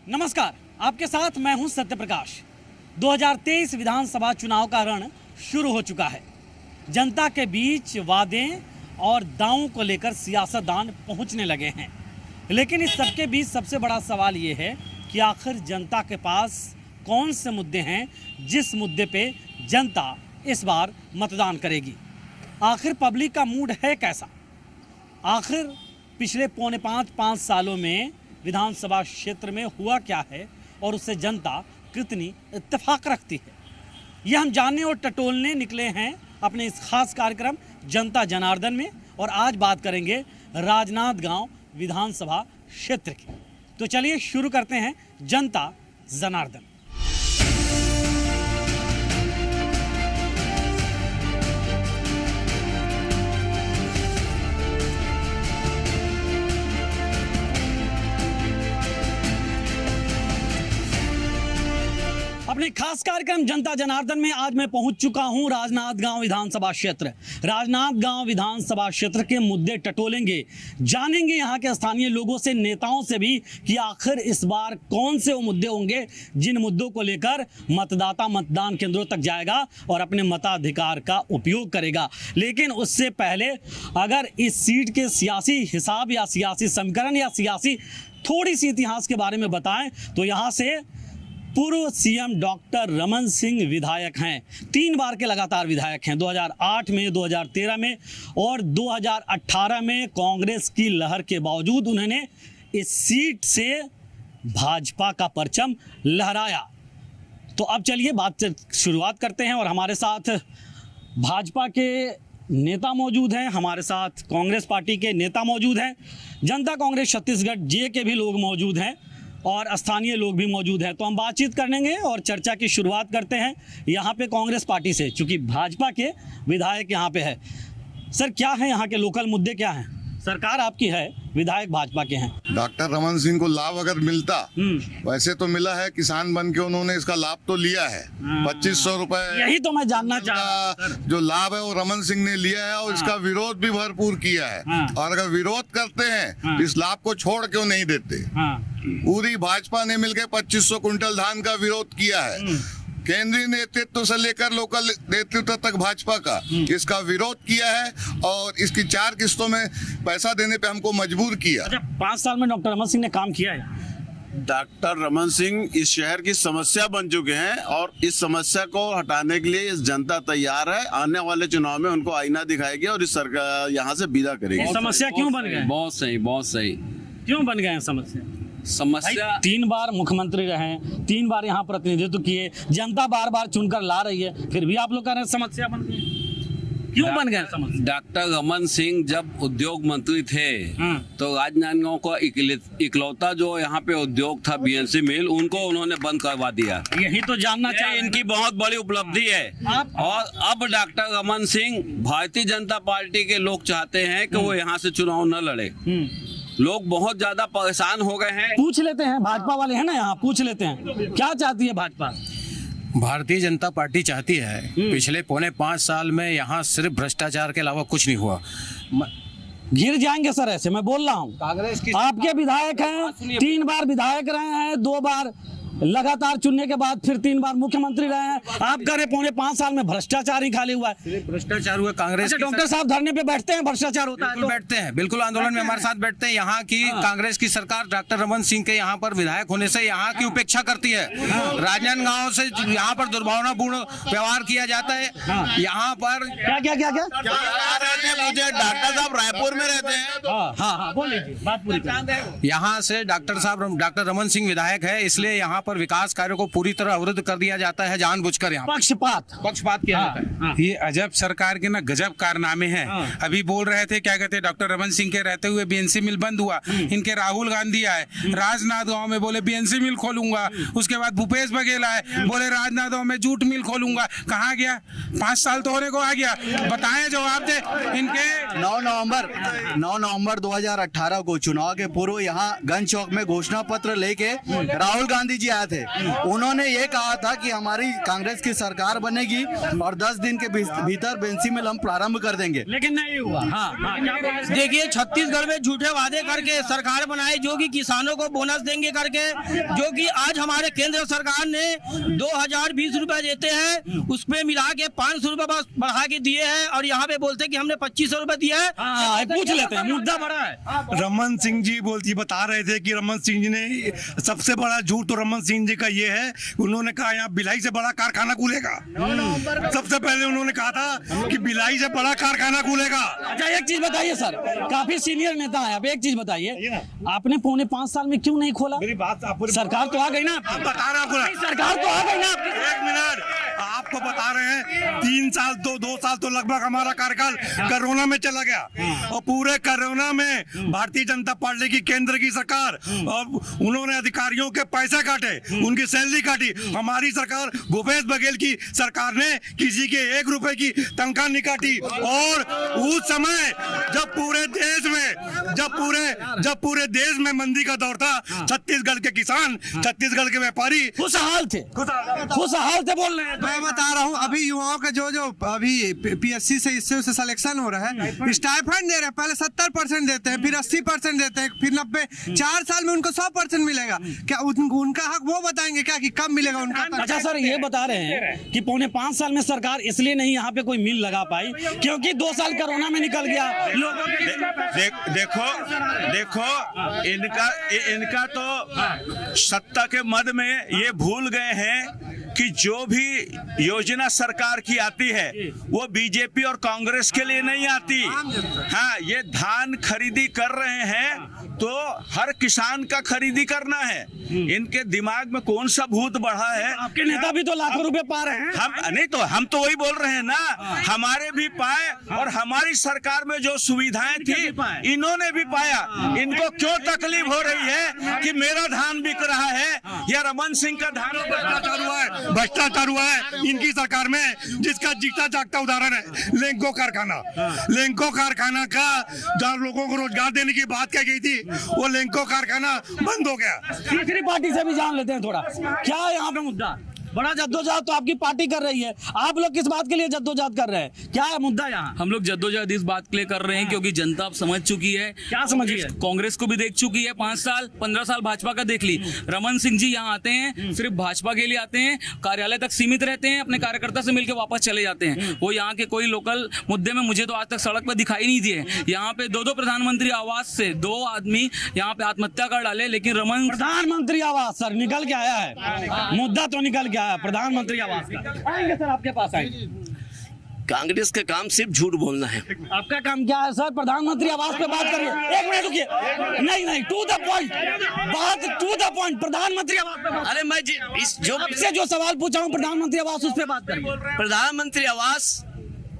नमस्कार, आपके साथ मैं हूं सत्यप्रकाश। 2023 विधानसभा चुनाव का रण शुरू हो चुका है। जनता के बीच वादे और दावों को लेकर सियासतदान पहुंचने लगे हैं, लेकिन इस सबके बीच सबसे बड़ा सवाल ये है कि आखिर जनता के पास कौन से मुद्दे हैं जिस मुद्दे पे जनता इस बार मतदान करेगी। आखिर पब्लिक का मूड है कैसा। आखिर पिछले पौने पाँच सालों में विधानसभा क्षेत्र में हुआ क्या है और उससे जनता कितनी इत्तेफाक रखती है, यह हम जानने और टटोलने निकले हैं अपने इस खास कार्यक्रम जनता जनार्दन में। और आज बात करेंगे राजनांदगांव विधानसभा क्षेत्र की। तो चलिए शुरू करते हैं जनता जनार्दन। अपने खास कार्यक्रम जनता जनार्दन में आज मैं पहुंच चुका हूं राजनांदगांव विधानसभा क्षेत्र। राजनांदगांव विधानसभा क्षेत्र के मुद्दे टटोलेंगे, जानेंगे यहां के स्थानीय लोगों से, नेताओं से भी कि आखिर इस बार कौन से वो मुद्दे होंगे जिन मुद्दों को लेकर मतदाता मतदान केंद्रों तक जाएगा और अपने मताधिकार का उपयोग करेगा। लेकिन उससे पहले अगर इस सीट के सियासी हिसाब या सियासी समीकरण या सियासी थोड़ी सी इतिहास के बारे में बताएं तो यहाँ से पूर्व सीएम डॉक्टर रमन सिंह विधायक हैं। 3 बार के लगातार विधायक हैं, 2008 में, 2013 में और 2018 में। कांग्रेस की लहर के बावजूद उन्होंने इस सीट से भाजपा का परचम लहराया। तो अब चलिए बात शुरुआत करते हैं और हमारे साथ भाजपा के नेता मौजूद हैं, हमारे साथ कांग्रेस पार्टी के नेता मौजूद हैं, जनता कांग्रेस छत्तीसगढ़ जे के भी लोग मौजूद हैं और स्थानीय लोग भी मौजूद हैं। तो हम बातचीत करेंगे और चर्चा की शुरुआत करते हैं यहाँ पे कांग्रेस पार्टी से, चूंकि भाजपा के विधायक यहाँ पे है। सर, क्या है यहाँ के लोकल मुद्दे, क्या हैं? सरकार आपकी है, विधायक भाजपा के हैं। डॉक्टर रमन सिंह को लाभ अगर मिलता, वैसे तो मिला है, किसान बन के उन्होंने इसका लाभ तो लिया है, 2500 रुपए। यही तो मैं जानना चाह रहा हूं। जो लाभ है वो रमन सिंह ने लिया है और इसका विरोध भी भरपूर किया है। और अगर विरोध करते हैं इस लाभ को छोड़ क्यों नहीं देते। पूरी भाजपा ने मिलकर 2500 कुंटल धान का विरोध किया है। केंद्रीय नेतृत्व से लेकर लोकल नेतृत्व तक भाजपा का इसका विरोध किया है और इसकी 4 किस्तों में पैसा देने पे हमको मजबूर किया। अच्छा, 5 साल में डॉक्टर रमन सिंह ने काम किया है। डॉक्टर रमन सिंह इस शहर की समस्या बन चुके हैं और इस समस्या को हटाने के लिए इस जनता तैयार है। आने वाले चुनाव में उनको आईना दिखाएगी और इस सरकार यहाँ से विदा करेगी। समस्या क्यों बन गए? बहुत सही क्यों बन गए समस्या? 3 बार मुख्यमंत्री रहे, 3 बार यहाँ प्रतिनिधित्व किए, जनता बार बार चुनकर ला रही है, फिर भी आप लोग कह रहे हैं समस्या बन गई। क्यों बन गए समस्या? डॉक्टर रमन सिंह जब उद्योग मंत्री थे तो राजनांदगांव का इकलौता जो यहाँ पे उद्योग था बीएनसी मिल, उनको उन्होंने बंद करवा दिया। यही तो जानना चाहिए, इनकी बहुत बड़ी उपलब्धि है। और अब डॉक्टर रमन सिंह, भारतीय जनता पार्टी के लोग चाहते हैं कि वो यहाँ से चुनाव न लड़े। लोग बहुत ज्यादा परेशान हो गए हैं। पूछ लेते हैं, भाजपा वाले हैं ना यहाँ, पूछ लेते हैं क्या चाहती है भाजपा। भारतीय जनता पार्टी चाहती है, पिछले पौने 5 साल में यहाँ सिर्फ भ्रष्टाचार के अलावा कुछ नहीं हुआ। गिर जाएंगे सर, ऐसे मैं बोल रहा हूँ। कांग्रेस की आपके विधायक हैं, 3 बार विधायक रहे हैं, 2 बार लगातार चुनने के बाद फिर 3 बार मुख्यमंत्री रहे हैं। आप कह रहे पौने 5 साल में भ्रष्टाचार ही खाली हुआ है। भ्रष्टाचार हुआ कांग्रेस। डॉक्टर साहब धरने पे बैठते हैं, भ्रष्टाचार होता है तो बैठते हैं, बिल्कुल आंदोलन में हमारे साथ बैठते हैं। यहाँ की कांग्रेस की सरकार डॉक्टर रमन सिंह के यहाँ पर विधायक होने से यहाँ की उपेक्षा करती है। राजनांदगांव से यहाँ पर दुर्भावनापूर्ण व्यवहार किया जाता है। यहाँ पर क्या मुझे डॉक्टर साहब रायपुर में रहते हैं। बोल लीजिए, बात पूरी। यहाँ से डॉक्टर रमन सिंह विधायक है, इसलिए यहाँ पर विकास कार्यों को पूरी तरह अवरुद्ध कर दिया जाता है जानबूझकर। यहाँ पक्षपात किया जाता है। ये अजब सरकार के ना गजब कारनामे हैं। अभी बोल रहे थे, क्या कहते हैं, डॉक्टर रमन सिंह के रहते हुए बीएनसी मिल बंद हुआ। इनके राहुल गांधी आए राजनांदगांव में, बोले बीएनसी मिल खोलूंगा। उसके बाद भूपेश बघेल आए, बोले राजनांदगांव में जूट मिल खोलूंगा। कहाँ गया? 5 साल तो होने को आ गया, बताएं जवाब दे इनके। 9 नवंबर 2018 को चुनाव के पूर्व यहाँ गंज चौक में घोषणा पत्र लेके राहुल गांधी जी आए थे, उन्होंने ये कहा था कि हमारी कांग्रेस की सरकार बनेगी और 10 दिन के भीतर बेंसी मिल हम प्रारंभ कर देंगे, लेकिन नहीं हुआ। देखिए, छत्तीसगढ़ में झूठे वादे करके सरकार बनाई जो कि किसानों को बोनस देंगे करके, जो कि आज हमारे केंद्र सरकार ने 2020 रुपए देते हैं उसमें मिला के 500 रुपए बढ़ा के दिए हैं, और यहाँ पे बोलते हैं कि हमने 2500 रुपए दिया है। पूछ लेते हैं, मुद्दा बड़ा है। रमन सिंह जी बता रहे थे कि रमन सिंह जी ने सबसे बड़ा झूठ तो रमन सिंह जी का ये है, उन्होंने कहा यहाँ भिलाई से बड़ा कारखाना खुलेगा। सबसे पहले उन्होंने कहा था कि भिलाई से बड़ा कारखाना खुलेगा। अच्छा, एक चीज बताइए सर, काफी सीनियर नेता है, अब एक चीज बताइए, आपने पौने 5 साल में क्यों नहीं खोला? मेरी बात सरकार तो आ गई ना, बता रहा हूँ, सरकार तो आ गई ना। एक मिनट, आपको बता रहे हैं 3 साल 2 साल तो लगभग हमारा कार्यकाल कोरोना में चला गया, और पूरे कोरोना में भारतीय जनता पार्टी की केंद्र की सरकार, और उन्होंने अधिकारियों के पैसे काटे, उनकी सैलरी काटी। हमारी सरकार, भूपेश बघेल की सरकार ने किसी के 1 रुपए की तनख्वाह नहीं काटी। और उस समय जब पूरे देश में मंदी का दौर था, छत्तीसगढ़ के किसान, छत्तीसगढ़ के व्यापारी खुशहाल थे बोल रहे हैं। मैं बता रहा हूँ, अभी युवाओं का जो अभी पीएससी से इससे सिलेक्शन हो रहा है, स्टाइपेंड दे रहे हैं, पहले 70% देते हैं, फिर 80% देते हैं, फिर 90, 4 साल में उनको 100% मिलेगा। क्या उनका हक वो बताएंगे क्या कि कब मिलेगा उनका? अच्छा सर, ये बता रहे हैं कि पौने 5 साल में सरकार इसलिए नहीं यहाँ पे कोई मिल लगा पाई क्योंकि 2 साल कोरोना में निकल गया लोगों के। देखो इनका तो सत्ता के मद में ये भूल गए हैं कि जो भी योजना सरकार की आती है वो बीजेपी और कांग्रेस के लिए नहीं आती। हाँ, ये धान खरीदी कर रहे हैं तो हर किसान का खरीदी करना है। इनके दिमाग में कौन सा भूत बढ़ा है? आपके नेता भी तो लाखों रुपए पा रहे हैं। हम तो वही बोल रहे हैं ना, हमारे भी पाए और हमारी सरकार में जो सुविधाएं थी इन्होंने भी पाया। इनको क्यों तकलीफ हो रही है कि मेरा धान बिक रहा है या रमन सिंह का धान भ्रष्टाचार हुआ है इनकी सरकार में, जिसका जीता जागता उदाहरण है लेंको कारखाना। लेंको कारखाना का जहाँ लोगों को रोजगार देने की बात कही गई थी, वो लेंको कारखाना बंद हो गया। तीसरी पार्टी से भी जान लेते हैं थोड़ा, क्या है यहाँ पे मुद्दा? बड़ा जद्दोजहद तो आपकी पार्टी कर रही है, आप लोग किस बात के लिए जद्दोजहद कर रहे हैं? क्या है मुद्दा यहाँ? हम लोग जद्दोजहद इस बात के लिए कर रहे हैं क्योंकि जनता अब समझ चुकी है। क्या समझी है? कांग्रेस को भी देख चुकी है, 5 साल 15 साल भाजपा का देख ली। रमन सिंह जी यहाँ आते हैं, सिर्फ भाजपा के लिए आते हैं, कार्यालय तक सीमित रहते हैं, अपने कार्यकर्ता से मिलकर वापस चले जाते हैं। वो यहाँ के कोई लोकल मुद्दे में मुझे तो आज तक सड़क पर दिखाई नहीं दिए। यहाँ पे 2 प्रधानमंत्री आवास से 2 आदमी यहाँ पे आत्महत्या कर डाले, लेकिन रमन प्रधानमंत्री आवास सर निकल के आया है, मुद्दा तो निकल के आया प्रधानमंत्री आवास का। आएंगे सर, आपके पास आएंगे। कांग्रेस का काम सिर्फ झूठ बोलना है। आपका काम क्या है सर? प्रधानमंत्री आवास पे बात करिए। 1 मिनट रुकिए, नहीं टू द पॉइंट, बात टू द पॉइंट। प्रधानमंत्री आवास पे अरे मैं आपसे जो सवाल पूछा हूँ प्रधानमंत्री आवास, उस पे बात करिए। प्रधानमंत्री आवास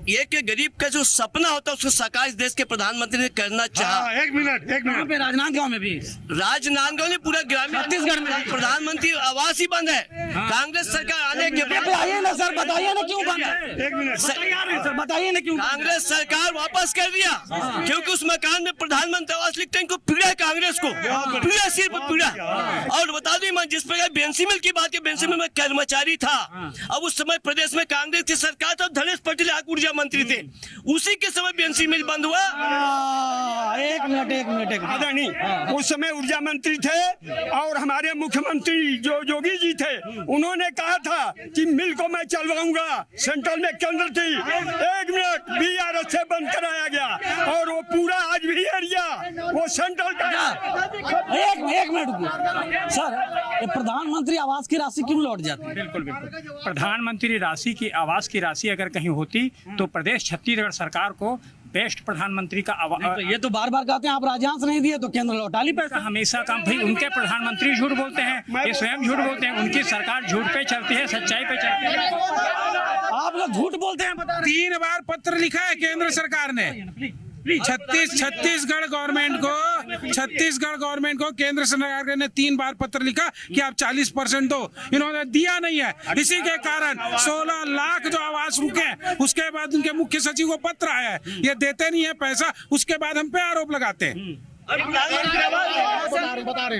ये कि गरीब का जो सपना होता है उसको साकार इस देश के प्रधानमंत्री ने करना चाहा। एक मिनट राजनांदगांव में भी, राजनांदगांव ने पूरा ग्रामीण छत्तीसगढ़ में प्रधानमंत्री आवास ही बंद है। कांग्रेस सरकार आने के बाद बताइए ना सर, बताइए ना क्यों बंद है? 1 मिनट सर बताइए ना क्यों? कांग्रेस सरकार वापस कर दिया क्योंकि उस मकान में प्रधानमंत्री आवास लिखते हैं, इनको पीड़ा है कांग्रेस को, पीड़ा सिर पर पीड़ा। और बता दूं मैं, जिस प्रकार बेंसी मिल की बात है, बेंसी मिल में कर्मचारी था, अब उस समय प्रदेश में कांग्रेस की सरकार था, धनेश पटेल ऊर्जा मंत्री थे, उसी के समय बीएनसी मिल बंद हुआ। एक मिनट आदरणीय, उस समय ऊर्जा मंत्री थे और हमारे मुख्यमंत्री जो योगी जी थे, उन्होंने कहा था कि मिल को मैं चलवाऊंगा, सेंट्रल में केंद्र थी। 1 मिनट, बीआरएस से बंद कराया गया और वो पूरा आज भी एरिया वो सेंट्रल का। एक मिनट सर, प्रधानमंत्री आवास की राशि क्यों लौट जाती है? बिल्कुल प्रधानमंत्री राशि की आवास की राशि अगर कहीं होती तो प्रदेश छत्तीसगढ़ सरकार को बेस्ट प्रधानमंत्री का तो ये तो बार कहते हैं आप राजस्व नहीं दिए तो केंद्र लौटा ली पैसा। हमेशा काम भाई, उनके प्रधानमंत्री झूठ बोलते हैं, ये स्वयं झूठ बोलते हैं, उनकी सरकार झूठ पे चलती है, सच्चाई पे चलती है। आप लोग झूठ बोलते हैं। 3 बार पत्र लिखा है केंद्र सरकार ने छत्तीसगढ़ गवर्नमेंट को केंद्र सरकार ने 3 बार पत्र लिखा कि आप 40% दो, इन्होंने दिया नहीं है। इसी के कारण 16 लाख जो आवास रुके, उसके बाद उनके मुख्य सचिव को पत्र आया है, ये देते नहीं है पैसा, उसके बाद हम पे आरोप लगाते हैं।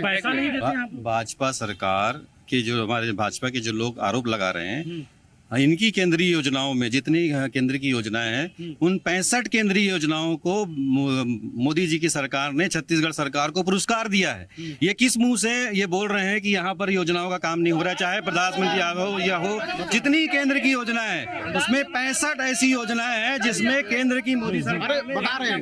पैसा नहीं देते हैं। भाजपा सरकार कि जो हमारे भाजपा के जो लोग आरोप लगा रहे हैं, इनकी केंद्रीय योजनाओं में जितनी केंद्र की योजनाएं हैं, उन 65 केंद्रीय योजनाओं को मोदी जी की सरकार ने छत्तीसगढ़ सरकार को पुरस्कार दिया है। ये किस मुंह से ये बोल रहे हैं कि यहाँ पर योजनाओं का काम नहीं हो रहा है? चाहे प्रधानमंत्री हो या हो, जितनी केंद्र की योजनाएं हैं उसमें 65 ऐसी योजनाएं हैं जिसमें केंद्र की मोदी सरकार बता रहे हैं।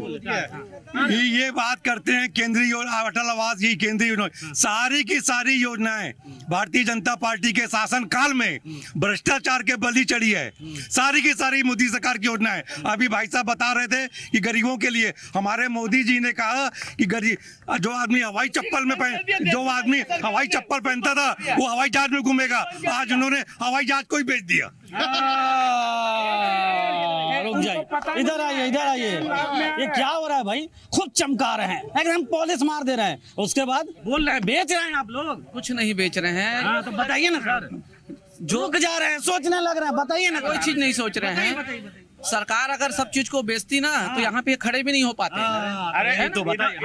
ये बात करते हैं केंद्रीय अटल आवास की केंद्रीय योजना, सारी की सारी योजनाएं भारतीय जनता पार्टी के शासन काल में भ्रष्टाचार के बलि चढ़ी है। सारी की सारी मोदी सरकार की योजना है। अभी भाई साहब बता रहे थे कि गरीबों के लिए हमारे मोदी जी ने कहा कि गरीब जो आदमी हवाई चप्पल पहनता था वो हवाई जहाज में घूमेगा। आज उन्होंने हवाई जहाज को ही बेच दिया। रुक जाइए, इधर आइए। ये क्या हो रहा है भाई? खुद चमका रहे हैं, एकदम पॉलिश मार दे रहे हैं, उसके बाद बोल रहे हैं बेच रहे हैं आप लोग। कुछ नहीं बेच रहे हैं। हाँ, तो बताइए ना सर, रुक जा रहे हैं, सोचने लग रहे हैं, बताइए ना। कोई चीज नहीं सोच रहे हैं। सरकार अगर सब चीज को बेचती ना तो यहाँ पे खड़े भी नहीं हो पाते। अरे तो बताइए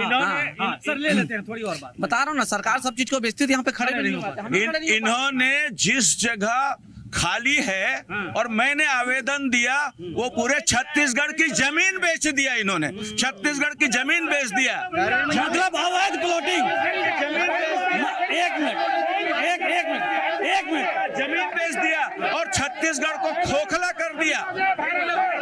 सर, ले लेते हैं थोड़ी और बात। बता रहा हूँ ना, सरकार सब चीज को बेचती थी, यहाँ पे खड़े भी नहीं हो पाते। इन्होंने जिस जगह खाली है और मैंने आवेदन दिया वो पूरे छत्तीसगढ़ की जमीन बेच दिया। इन्होंने छत्तीसगढ़ की जमीन बेच दिया, मतलब अवैध प्लॉटिंग। एक मिनट, जमीन बेच दिया और छत्तीसगढ़ को खोखला कर दिया।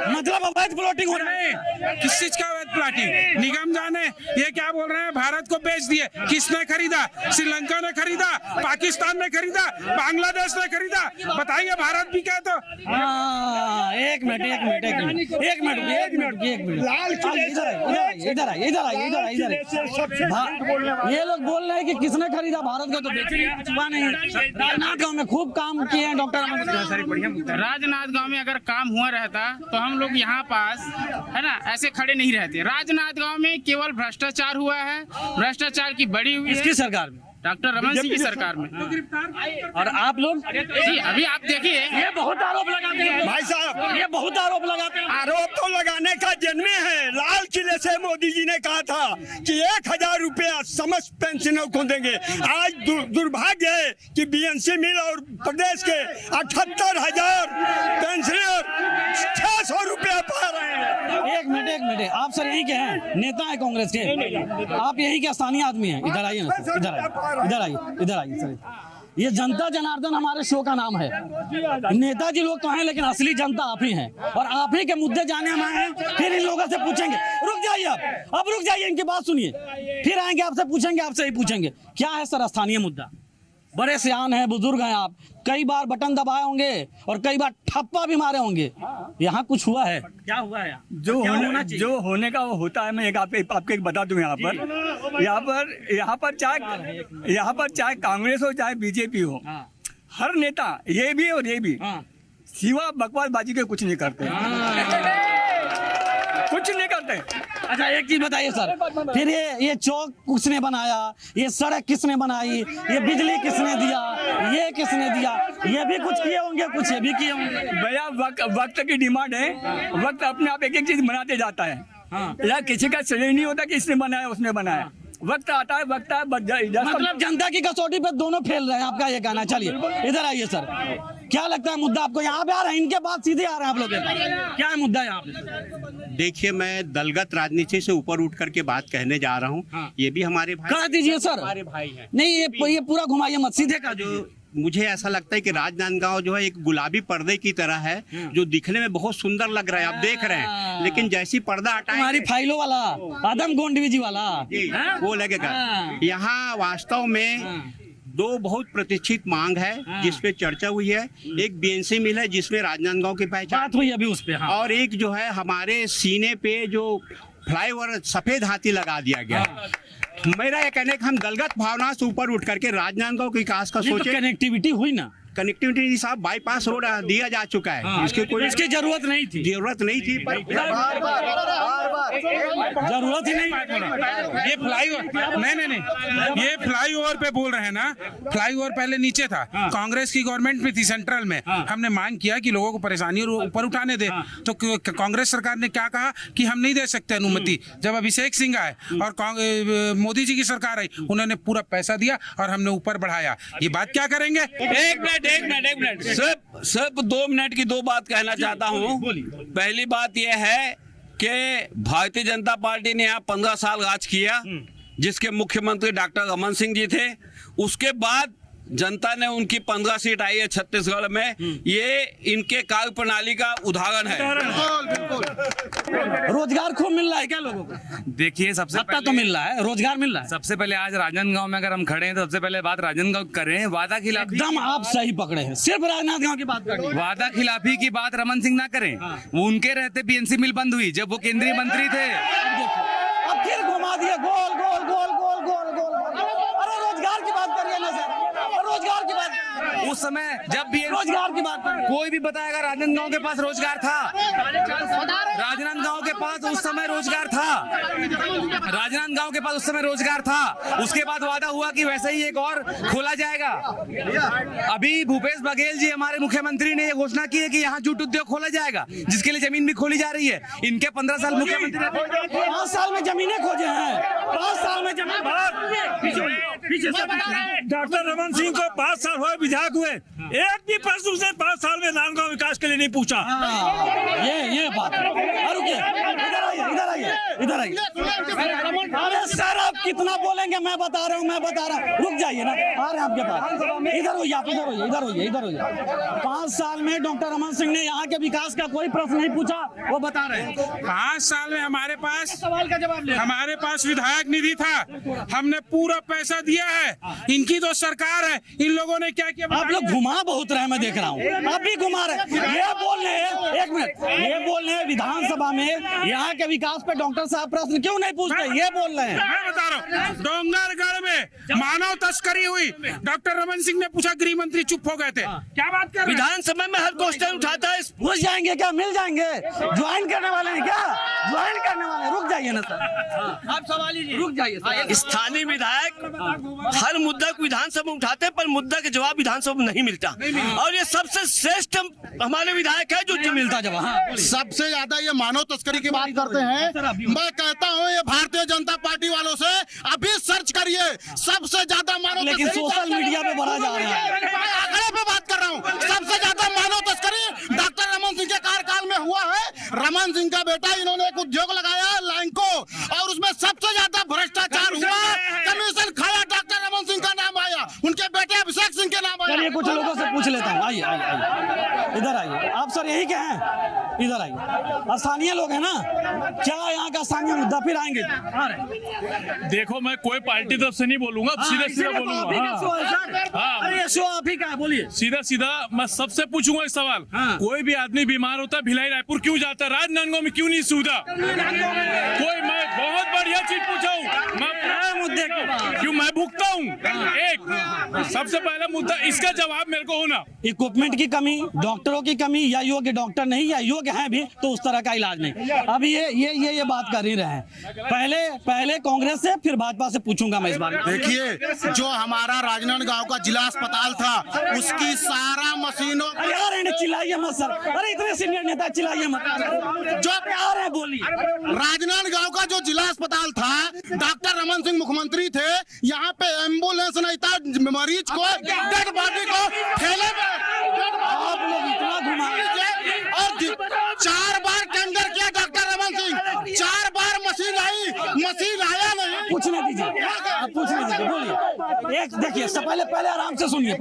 मतलब अवैध प्लॉटिंग हो रहा है। किस चीज का अवैध प्लॉटिंग? निगम जाने ये क्या बोल रहे हैं, भारत को बेच दिए। किसने खरीदा? श्रीलंका ने खरीदा, पाकिस्तान ने खरीदा, बांग्लादेश ने खरीदा। बताइए भारत भी क्या? तो एक मिनट, इधर आइए। ये लोग बोल रहे हैं कि किसने खरीदा भारत को, तो बेचने कुछ हुआ नहीं। राजनांदगांव में खूब काम किए हैं डॉक्टर। राजनांदगांव में अगर काम हुआ रहता तो हम लोग यहाँ पास है ना ऐसे खड़े नहीं रहते। राजनांदगांव में केवल भ्रष्टाचार हुआ है, भ्रष्टाचार की बड़ी हुई है। इसकी सरकार में, डॉक्टर रमन सिंह की सरकार में। और आप लोग जी अभी आप देखिए, ये बहुत आरोप लगाते हैं भाई साहब, ये बहुत आरोप लगाते हैं। आरोप तो लगाने का जन्मे है। लाल किले से मोदी जी ने कहा था कि 1000 रुपया समस्त पेंशनों को देंगे। आज दुर्भाग्य है कि बीएनसी मिल और प्रदेश के 78,000 पेंशनर 600 रुपया पा रहे हैं। एक मिनट, आप सर यही के हैं, नेता है कांग्रेस के, आप यही के स्थानीय आदमी हैं। इधर आइए ना, इधर आइए सर। ये जनता जनार्दन हमारे शो का नाम है। नेताजी लोग तो हैं लेकिन असली जनता आप ही हैं, और आप ही के मुद्दे जाने हम आए हैं। फिर इन लोगों से पूछेंगे। रुक जाइए, अब रुक जाइए, इनकी बात सुनिए, फिर आएंगे आपसे पूछेंगे, आपसे ही पूछेंगे क्या है सर स्थानीय मुद्दा। बड़े सियान हैं, बुजुर्ग हैं आप, कई बार बटन दबाए होंगे और कई बार ठप्पा भी मारे होंगे। यहाँ कुछ हुआ है? क्या हुआ है? जो होने का वो होता है। मैं आपको एक बता दूं, यहाँ पर चाहे कांग्रेस हो चाहे बीजेपी हो, हर नेता ये भी और ये भी सिवा बकवासबाजी के कुछ नहीं करते। कुछ नहीं करते। अच्छा एक चीज बताइए सर, फिर ये चौक किसने बनाया, ये सड़क किसने बनाई, ये बिजली किसने दिया, ये किसने दिया? ये भी कुछ किए होंगे, कुछ ये भी किए होंगे। भैया वक्त की डिमांड है, वक्त अपने आप एक चीज बनाते जाता है। या किसी का श्रेय नहीं होता कि इसने बनाया उसने बनाया। वक्त आता है, मतलब जनता की कसौटी पे दोनों फेल रहे हैं, आपका ये कहना। चलिए इधर आइए सर, क्या लगता है मुद्दा आपको? यहाँ पे आ रहे हैं, इनके बाद सीधे आ रहे हैं आप लोग, क्या है मुद्दा यहाँ पे? देखिए, मैं दलगत राजनीति से ऊपर उठ करके बात कहने जा रहा हूँ। ये भी हमारे भाई, कह दीजिए सर, हमारे भाई हैं। नहीं ये पूरा घुमाइए मत, सीधे का। जो मुझे ऐसा लगता है कि राजनांदगांव जो है एक गुलाबी पर्दे की तरह है, जो दिखने में बहुत सुंदर लग रहा है, आप देख रहे हैं, लेकिन जैसी पर्दा हटाएंगे, हमारी फाइलों वाला आदम गोंडवी जी वाला वो लगेगा। यहाँ वास्तव में दो बहुत प्रतिष्ठित मांग है जिसपे चर्चा हुई है। एक बीएनसी मिल है जिसमें राजनांदगांव की पहचान हुई अभी उस पे, और एक जो है हमारे सीने पे जो फ्लाईओवर सफेद हाथी लगा दिया गया। मेरा ये कहने का हम दलगत भावना से ऊपर उठ करके राजनांदगांव के विकास का सोचे। कनेक्टिविटी हुई ना, कनेक्टिविटी साहब बाईपास रोड दिया जा चुका है, इसकी कोई इसकी जरूरत नहीं थी, जरूरत नहीं थी पर जरूरत ही नहीं। ये फ्लाईओवर नहीं, ये फ्लाईओवर पे बोल रहे हैं ना, फ्लाईओवर पहले नीचे था, कांग्रेस की गवर्नमेंट में थी सेंट्रल में, हमने मांग किया कि लोगों को परेशानी और ऊपर उठाने दे, तो कांग्रेस सरकार ने क्या कहा कि हम नहीं दे सकते अनुमति। जब अभिषेक सिंह आए और मोदी जी की सरकार आई, उन्होंने पूरा पैसा दिया और हमने ऊपर बढ़ाया। ये बात क्या करेंगे? एक मिनट सिर्फ 2 मिनट की 2 बात कहना चाहता हूँ। पहली बात यह है कि भारतीय जनता पार्टी ने यहाँ 15 साल राज किया, जिसके मुख्यमंत्री डॉक्टर रमन सिंह जी थे। उसके बाद जनता ने उनकी 15 सीट आई है छत्तीसगढ़ में, ये इनके कार्य प्रणाली का उदाहरण है। रोजगार खूब मिल रहा है क्या लोगों को? देखिए, सबसे पता तो मिल रहा है, रोजगार मिल रहा है। सबसे पहले आज राजनांदगांव में अगर हम खड़े हैं तो सबसे पहले बात राजनांदगांव करें। वादा खिलाफी एकदम आप सही पकड़े हैं, सिर्फ राजनांदगांव की बात करें। वादा खिलाफी की बात रमन सिंह ना करें, वो उनके रहते बीएनसी मिल बंद हुई जब वो केंद्रीय मंत्री थे। अब फिर घुमा दिया गोल गोल गोल गोल गोल गोल। अरे रोजगार की बात करिए ना सर, रोजगार की बात। उस समय जब भी रोजगार की बात करिए, कोई भी बताएगा राजनांदगांव के पास रोजगार था। राजनांदगांव के पास उस समय रोजगार था, राजनांदगांव के पास उस समय रोजगार था। उसके बाद वादा हुआ कि वैसे ही एक और खोला जाएगा। अभी भूपेश बघेल जी हमारे मुख्यमंत्री ने ये घोषणा की है कि यहाँ जूट उद्योग खोला जाएगा, जिसके लिए जमीन भी खोली जा रही है। इनके 15 साल मुख्यमंत्री 5 साल में जमीनें खोजे हैं, 5 साल में जमीन। डॉक्टर रमन सिंह को 5 साल हुए विधायक हुए, एक भी प्रश्न उसने 5 साल में राजनांदगांव विकास के लिए नहीं पूछा। ये बात है। रुकिए, इधर आइए। अरे सर आप कितना बोलेंगे, मैं बता रहा हूँ। रुक जाइए ना, आ रहे हैं आपके पास। इधर होइए। 5 साल में डॉक्टर रमन सिंह ने यहाँ के विकास का कोई प्रश्न नहीं पूछा, वो बता रहे हैं। 5 साल में हमारे पास सवाल का जवाब ले, हमारे पास विधायक निधि था, हमने पूरा पैसा दिया है। इनकी तो सरकार है, इन लोगों ने क्या किया? आप लोग घुमा बहुत रहे, मैं देख रहा हूँ, आप भी घुमा रहे। ये बोल रहे हैं, एक मिनट, ये बोल रहे हैं विधानसभा में यहाँ के विकास पे डॉक्टर साहब प्रश्न क्यों नहीं पूछते, ये बोल रहे हैं। मैं बता रहा हूँ, डोंगरगढ़ में मानव तस्करी हुई, डॉक्टर रमन सिंह ने पूछा, गृह मंत्री चुप हो गए थे। क्या बात कर रहे हैं? विधानसभा में हर क्वेश्चन उठाता है, घुस जाएंगे क्या? मिल जाएंगे? ज्वाइन करने वाले हैं क्या? ज्वाइन करने वाले? रुक जाइए ना सर, आप सवाल लीजिए, रुक जाइए। स्थानीय विधायक हर मुद्दा को विधानसभा में उठाते हैं, पर मुद्दा के जवाब विधानसभा में नहीं मिलता। और ये सबसे श्रेष्ठ हमारे विधायक है जो मिलता जवाब। सबसे ज्यादा ये मानव तस्करी की बात करते हैं। मैं कहता हूँ ये भारतीय जनता पार्टी वालों से अभी सर्च करिए, सबसे ज्यादा मानव तस्करी। लेकिन सोशल मीडिया पे बढ़ा जा रहा है। मैं आंकड़े पे बात कर रहा हूँ, सबसे ज्यादा मानव तस्करी डॉक्टर रमन सिंह के कार्यकाल में हुआ है। रमन सिंह का बेटा, इन्होंने एक उद्योग लगाया लैंको, और उसमें सबसे ज्यादा भ्रष्टाचार हुआ, कमीशन खाया, डॉक्टर रमन सिंह का नाम आया, उनके बेटे अभिषेक सिंह के नाम आया। चलिए कुछ लोगों से पूछ लेता हूँ, आइए इधर आइए। आप सर यही क्या हैं? इधर आइए, स्थानीय लोग हैं ना, क्या यहाँ का स्थानीय मुद्दा? फिर आएंगे। देखो, मैं कोई पार्टी तरफ से नहीं बोलूंगा, सीधा बोलूंगा। आप ही का बोलिए, सीधा मैं सबसे पूछूंगा एक सवाल। कोई भी आदमी बीमार होता है, भिलाई रायपुर क्यों जाता है? राजनांदगांव में क्यों नहीं सुविधा? कोई, मैं बहुत बढ़िया चीज पूछा हूँ, मुद्दे क्यों मैं भुगता हूँ? एक सबसे पहला मुद्दा, इसका जवाब मेरे को होना। इक्विपमेंट की कमी, डॉक्टरों की कमी, या योग्य डॉक्टर नहीं, या योग्य है भी तो उस तरह का इलाज नहीं। अभी ये बात कर ही रहे हैं। पहले कांग्रेस से, फिर भाजपा से पूछूंगा मैं इस बारे में। देखिए, जो हमारा राजनांदगांव का जिला अस्पताल था, उसकी सारा मशीनों। अरे चिल्लाइए मत सर, अरे इतने सीनियर नेता चिल्लाइए मत, जो आ रहे हैं बोलिए। राजनांदगांव का जो जिला अस्पताल था, डॉक्टर रमन सिंह मुख्यमंत्री थे, यहाँ पे एम्बुलेंस नहीं था, मरीज को, डेड बॉडी को ठेले में आप लोग इतना घुमा, और 4 बार टेंडर किया डॉक्टर रमन सिंह, 4 बार मशीन आया नहीं। पूछने दीजिए, आप पूछने दीजिए, बोलिए। एक देखिए, पहले आराम से सुनिए,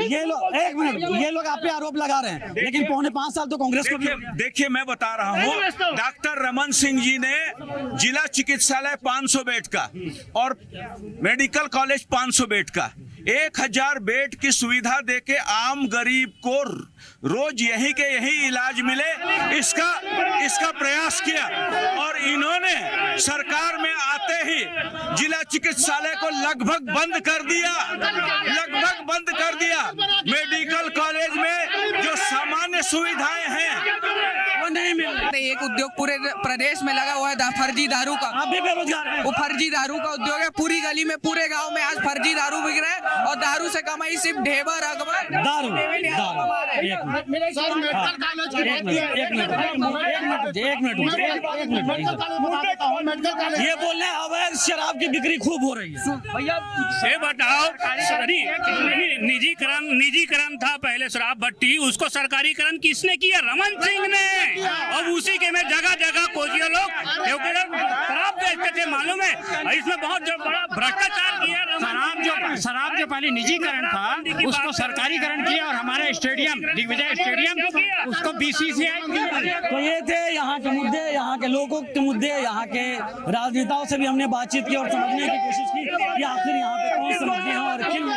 ये लोग, एक मिनट, ये लोग आप पे आरोप लगा रहे हैं, लेकिन 4.5 साल तो कांग्रेस को। देखिए, मैं बता रहा हूँ, डॉक्टर रमन सिंह जी ने जिला चिकित्सालय 500 बेड का और मेडिकल कॉलेज 500 बेड का, 1000 बेड की सुविधा देके आम गरीब को रोज यही के यही इलाज मिले, इसका प्रयास किया। और इन्होंने सरकार में आते ही जिला चिकित्सालय को लगभग बंद कर दिया। मेडिकल कॉलेज में जो सामान्य सुविधाएं हैं वो नहीं मिल रही। एक उद्योग पूरे प्रदेश में लगा हुआ है फर्जी दारू का। आप भी बेरोजगार हैं। वो फर्जी दारू का उद्योग है, पूरी गली में पूरे गांव में आज फर्जी दारू बिक रहा है और दारू से कमाई सिर्फ ढेबर अकबर दारू। ये बोल रहे हैं अवैध शराब की बिक्री खूब हो रही है। भैया से बताओ, निजीकरण था पहले शराब भट्टी, उसको सरकारीकरण किसने किया? रमन सिंह ने। अब उसी के में जगह जगह कोचिया लोग शराब बेचते थे, मालूम है? इसमें बहुत बड़ा भ्रष्टाचार किया। शराब जो पहले निजीकरण था उसको सरकारीकरण किया और हमारा स्टेडियम दिग्विजय स्टेडियम उसको बीसीसीआई। तो ये थे यहाँ के मुद्दे, यहाँ के लोगों के मुद्दे। यहाँ के राजनेताओं से भी हमने बातचीत की और समझने की कोशिश की कि आखिर यहाँ पे कौन से मुद्दे हैं और किन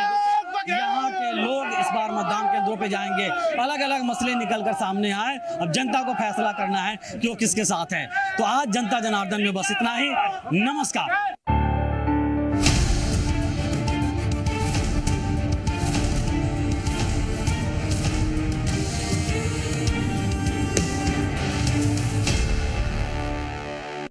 यहाँ के लोग इस बार मतदान केंद्रों पे जाएंगे। अलग अलग मसले निकल कर सामने आए। अब जनता को फैसला करना है कि वो किसके साथ है। तो आज जनता जनार्दन में बस इतना ही। नमस्कार।